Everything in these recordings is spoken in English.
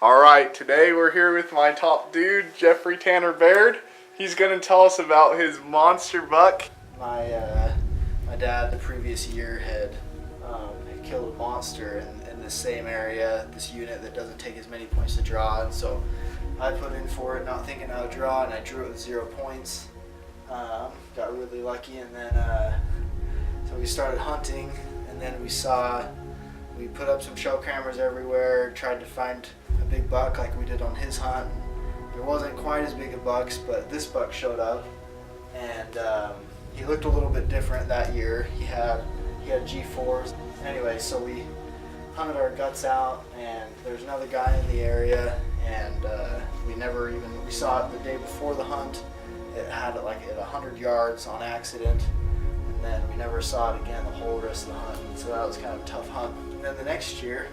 Alright, today we're here with my top dude, Jeffry Tanner Baird. He's going to tell us about his monster buck. My dad the previous year had killed a monster in the same area, this unit that doesn't take as many points to draw, and so I put in for it not thinking I would draw, and I drew it with 0 points. Got really lucky, and then so we started hunting, and then we put up some trail cameras everywhere, tried to find a big buck like we did on his hunt. There wasn't quite as big of bucks, but this buck showed up, and he looked a little bit different that year. He had G4s. Anyway, so we hunted our guts out, and there's another guy in the area, and we saw it the day before the hunt. It had it like at 100 yards on accident, and then we never saw it again the whole rest of the hunt. So that was kind of a tough hunt. And then the next year,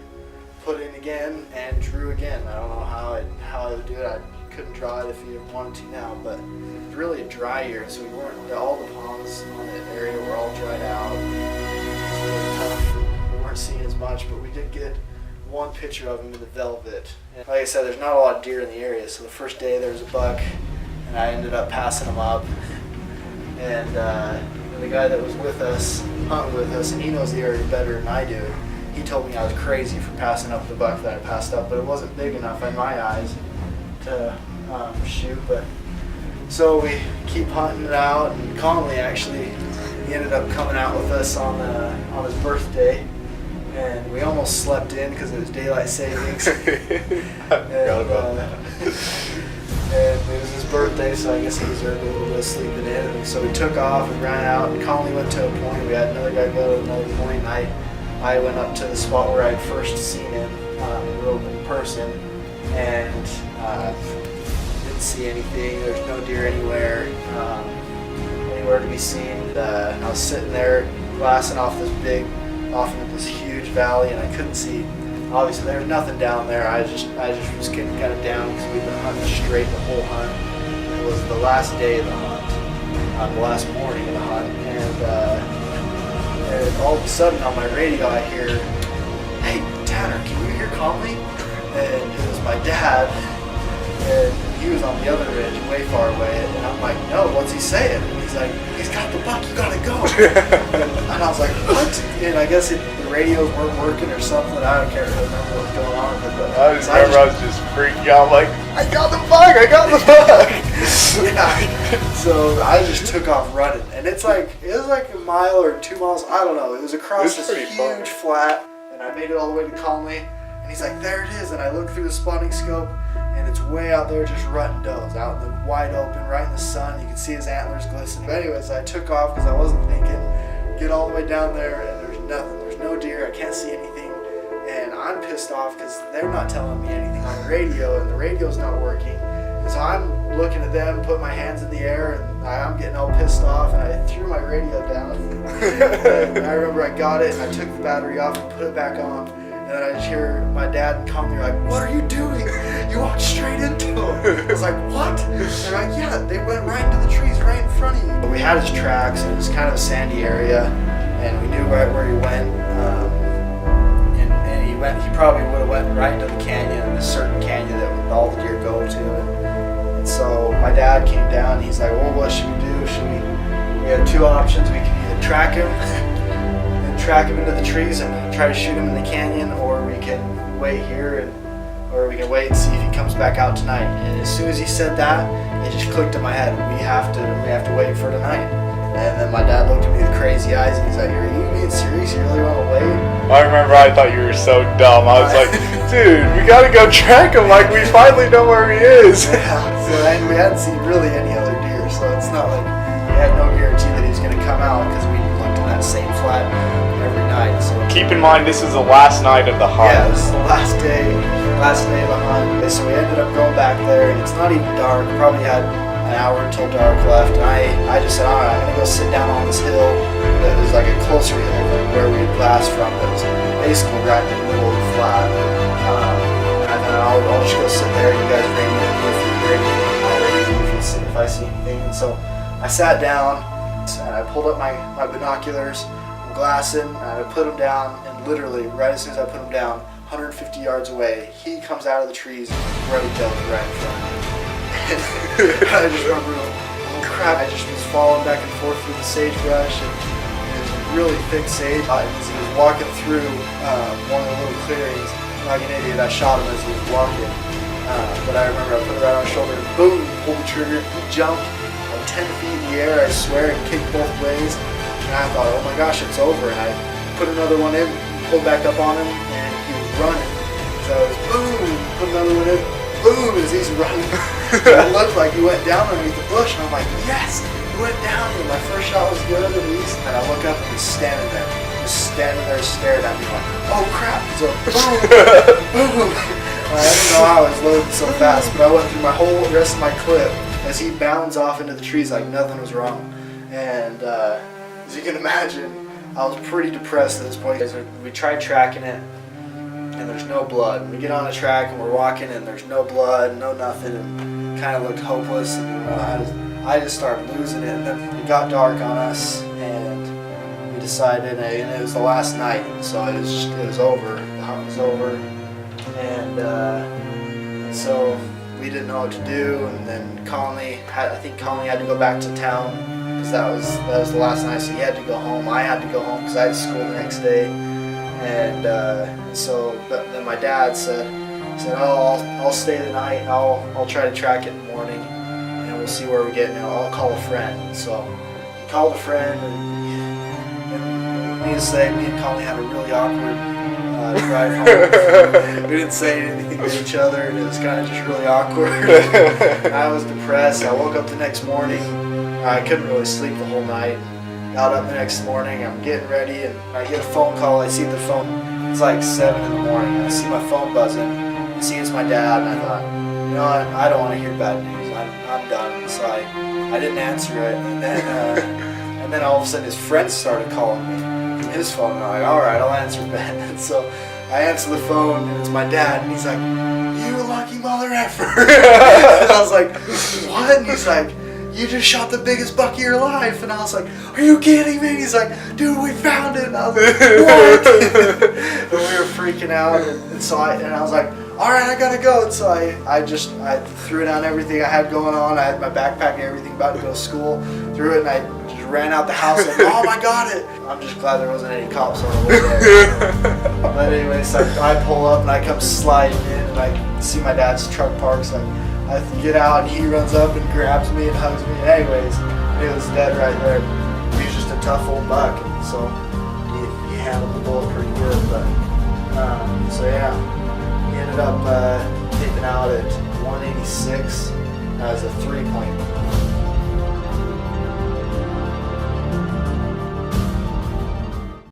put in again and drew again. I don't know how I would do it. I couldn't draw it if you wanted to now, but it's really a dry year, so all the ponds on that area were all dried out. It was really tough. We weren't seeing as much, but we did get one picture of him in the velvet. And like I said, there's not a lot of deer in the area, so the first day there was a buck, and I ended up passing him up. And the guy that was with us, hunting with us, and he knows the area better than I do, he told me I was crazy for passing up the buck that I passed up, but it wasn't big enough in my eyes to shoot. But so we keep hunting it out, and Conley actually, he ended up coming out with us on his birthday, and we almost slept in because it was daylight savings. And it was his birthday, so I guess he deserved a little bit of sleeping in. And so we took off and ran out, and Conley went to a point. We had another guy go to another point, and I went up to the spot where I'd first seen him in person, and didn't see anything. There's no deer anywhere to be seen. I was sitting there glassing off into this huge valley, and I couldn't see. Obviously, there was nothing down there. I just was getting kind of down because we've been hunting straight the whole hunt. It was the last day of the hunt, the last morning of the hunt, and all of a sudden on my radio I hear, "Hey Tanner, can you hear Conley?" And it was my dad, and he was on the other ridge, way far away, and I'm like, "No, what's he saying?" And he's like, "He's got the buck, you gotta go." And I was like, "What?" And I guess the radios weren't working or something. I can't really remember what was going on with it. But I was just freaking out, like, I got the buck! Yeah. So I just took off running, and it was like a mile or 2 miles. I don't know. It was across this huge flat, and I made it all the way to Conley, and he's like, "There it is." And I look through the spotting scope, and it's way out there, just rutting does, out in the wide open, right in the sun. You can see his antlers glisten. But anyways, I took off because I wasn't thinking. Get all the way down there, and there's nothing. There's no deer. I can't see anything, and I'm pissed off because they're not telling me anything on the radio, and the radio's not working. And so I'm looking at them, putting my hands in the air, and I'm getting all pissed off, and I threw my radio down. And I remember I got it, and I took the battery off and put it back on. And then I just hear my dad and Conley like, "What are you doing? You walked straight into him." I was like, "What?" And they're like, "Yeah, they went right into the trees right in front of you." But we had his tracks, and it was kind of a sandy area, and we knew right where he went. And he probably would have went right into the canyon, this certain canyon that all the deer go to. And so my dad came down, and he's like, "Well, what should we do? We had two options. We can either track him into the trees and try to shoot him in the canyon, or we can wait here or we can wait and see if he comes back out tonight." And as soon as he said that, it just clicked in my head. We have to wait for tonight. And then my dad looked at me with crazy eyes, and he's like, "Are you being serious? You really want to wait?" I remember I thought you were so dumb. I was like, "Dude, we gotta go track him, like we finally know where he is." Yeah, and we hadn't seen really any other deer, so it's not like we had no guarantee that he was going to come out because we looked in that same flat every night. So keep in mind, this is the last night of the hunt. Yeah, this is the last day of the hunt. So we ended up going back there, and it's not even dark. We probably had an hour until dark left, and I just said, "All right, I'm going to go sit down on this hill that was like a closer hill than where we had glassed from. That was basically right in the middle of the flat. And then I'll just go sit there. You guys radio me if you hear anything. I'll radio you if I see anything." And so I sat down, and I pulled up my binoculars, I'm glassing, and I put them down, and literally right as soon as I put them down, 150 yards away. He comes out of the trees, ready to go right in front of me. And I just remember, oh crap, I just was falling back and forth through the sagebrush, and it was really thick sage. As he was walking through one of the little clearings, like an idiot, I shot him as he was walking. But I remember I put it right on his shoulder, and boom, pulled the trigger. He jumped 10 feet in the air, I swear, and kicked both ways. And I thought, oh my gosh, it's over. And I put another one in, pulled back up on him, and he was running. So I was boom, put another one in, boom, as he's running. It looked like he went down underneath the bush, and I'm like, yes, he went down. And my first shot was good, at least. And I look up, and he's standing there, just standing there staring at me like, oh crap. So boom, boom. I didn't know how I was loading so fast, but I went through my whole rest of my clip as he bounds off into the trees like nothing was wrong. And as you can imagine, I was pretty depressed at this point. We tried tracking it, and there's no blood. We get on a track and we're walking, and there's no blood, no nothing, and kind of looked hopeless. And I just started losing it. And then it got dark on us, and we decided, and it was the last night, so it was over. The hunt was over, and so we didn't know what to do. And then I think Conley had to go back to town, because that was the last night, so he had to go home. I had to go home because I had school the next day. And but then my dad said, oh, I'll stay the night, and I'll try to track it in the morning, and we'll see where we get. And I'll call a friend. So he called a friend, and needless to say, me and Conley had a really awkward drive home. We didn't say anything to each other, and it was kind of just really awkward. I was depressed. I woke up the next morning. I couldn't really sleep the whole night. Got up the next morning, I'm getting ready, and I get a phone call. I see the phone, it's like 7 in the morning, and I see my phone buzzing. I see it's my dad, and I thought, you know what, I don't want to hear bad news. I'm done. So I didn't answer it, and then all of a sudden his friends started calling me from his phone, and I'm like, all right, I'll answer Ben. And so I answer the phone, and it's my dad, and he's like, you lucky mother effer. And I was like, what? And he's like, you just shot the biggest buck of your life. And I was like, are you kidding me? And he's like, dude, we found it. And I was like, what? And we were freaking out. And so I was like, all right, I gotta go. And so I threw down everything I had going on. I had my backpack and everything, about to go to school. Threw it, and I just ran out the house like, oh, I got it. I'm just glad there wasn't any cops on the way there. But anyway, so I pull up, and I come sliding in, and I see my dad's truck parked. So I get out, and he runs up and grabs me and hugs me. And anyways, it was dead right there. He was just a tough old buck, and so he handled the bullet pretty good. But so yeah, he ended up taping out at 186 as a 3-point